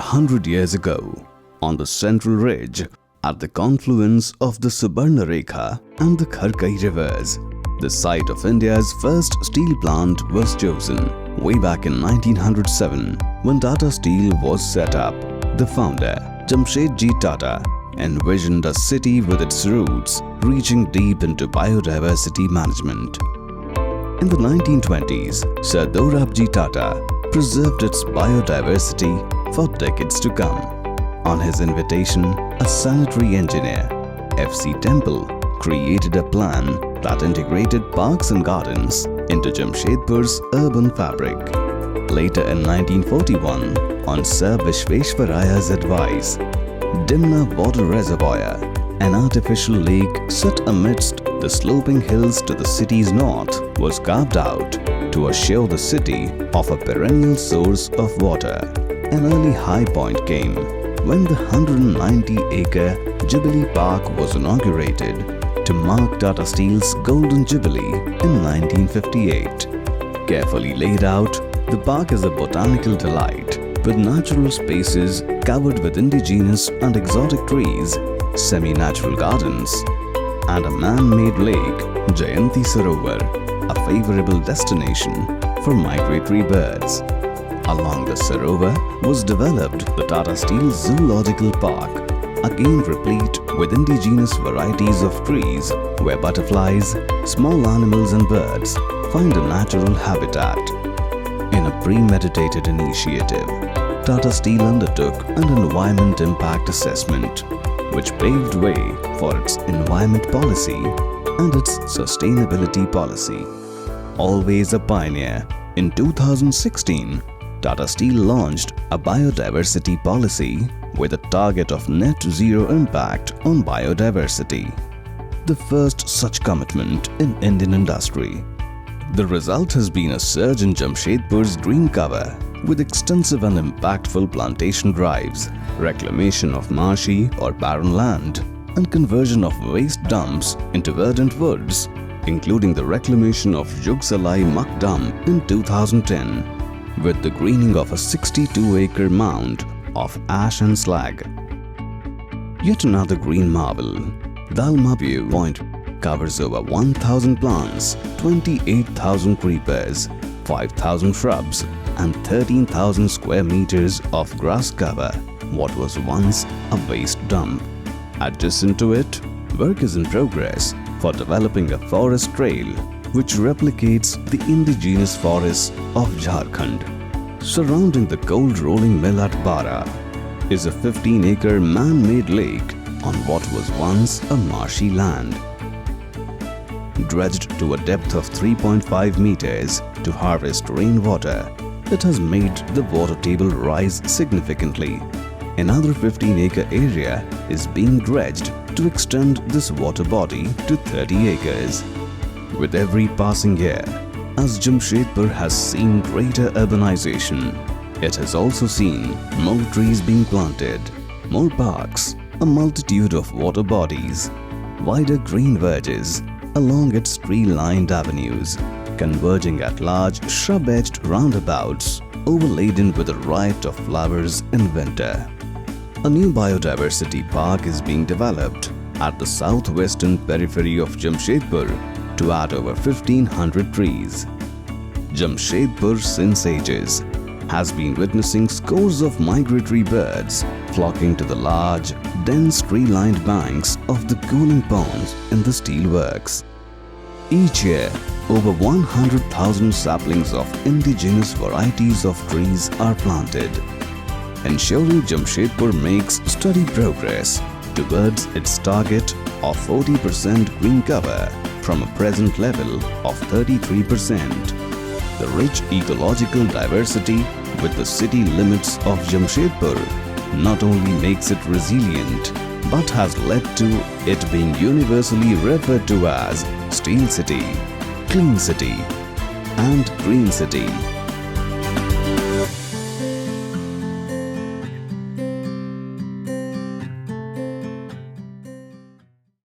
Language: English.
100 years ago, on the central ridge, at the confluence of the Subarnarekha and the Kharkai rivers, the site of India's first steel plant was chosen. Way back in 1907, when Tata Steel was set up, the founder, Jamsetji Tata, envisioned a city with its roots reaching deep into biodiversity management. In the 1920s, Sir Dorabji Tata preserved its biodiversity for decades to come. On his invitation, a sanitary engineer, F.C. Temple, created a plan that integrated parks and gardens into Jamshedpur's urban fabric. Later in 1941, on Sir Vishveshwaraya's advice, Dimna Water Reservoir, an artificial lake set amidst the sloping hills to the city's north, was carved out to assure the city of a perennial source of water. An early high point came when the 190-acre Jubilee Park was inaugurated to mark Tata Steel's Golden Jubilee in 1958. Carefully laid out, the park is a botanical delight with natural spaces covered with indigenous and exotic trees, semi-natural gardens, and a man-made lake, Jayanti Sarovar, a favorable destination for migratory birds. Along the Sarovar was developed the Tata Steel Zoological Park, again replete with indigenous varieties of trees where butterflies, small animals and birds find a natural habitat. In a premeditated initiative, Tata Steel undertook an environment impact assessment, which paved way for its environment policy and its sustainability policy. Always a pioneer, in 2016, Tata Steel launched a biodiversity policy with a target of net zero impact on biodiversity, the first such commitment in Indian industry. The result has been a surge in Jamshedpur's green cover with extensive and impactful plantation drives, reclamation of marshy or barren land, and conversion of waste dumps into verdant woods, including the reclamation of Jugsalai Muck Dump in 2010, with the greening of a 62-acre mound of ash and slag. Yet another green marvel, Dalma View Point, covers over 1,000 plants, 28,000 creepers, 5,000 shrubs, and 13,000 square meters of grass cover what was once a waste dump. Adjacent to it, work is in progress for developing a forest trail which replicates the indigenous forests of Jharkhand. Surrounding the coal rolling mill at Bara is a 15-acre man-made lake on what was once a marshy land. Dredged to a depth of 3.5 meters to harvest rainwater, it has made the water table rise significantly. Another 15-acre area is being dredged to extend this water body to 30 acres. With every passing year, as Jamshedpur has seen greater urbanization, it has also seen more trees being planted, more parks, a multitude of water bodies, wider green verges along its tree-lined avenues, converging at large shrub-edged roundabouts overladen with a riot of flowers in winter. A new biodiversity park is being developed at the southwestern periphery of Jamshedpur to add over 1,500 trees. Jamshedpur, since ages, has been witnessing scores of migratory birds flocking to the large, dense tree-lined banks of the cooling ponds in the steelworks. Each year, over 100,000 saplings of indigenous varieties of trees are planted, ensuring Jamshedpur makes steady progress towards its target of 40% green cover from a present level of 33%. The rich ecological diversity with the city limits of Jamshedpur not only makes it resilient, but has led to it being universally referred to as Steel City, Clean City, and Green City.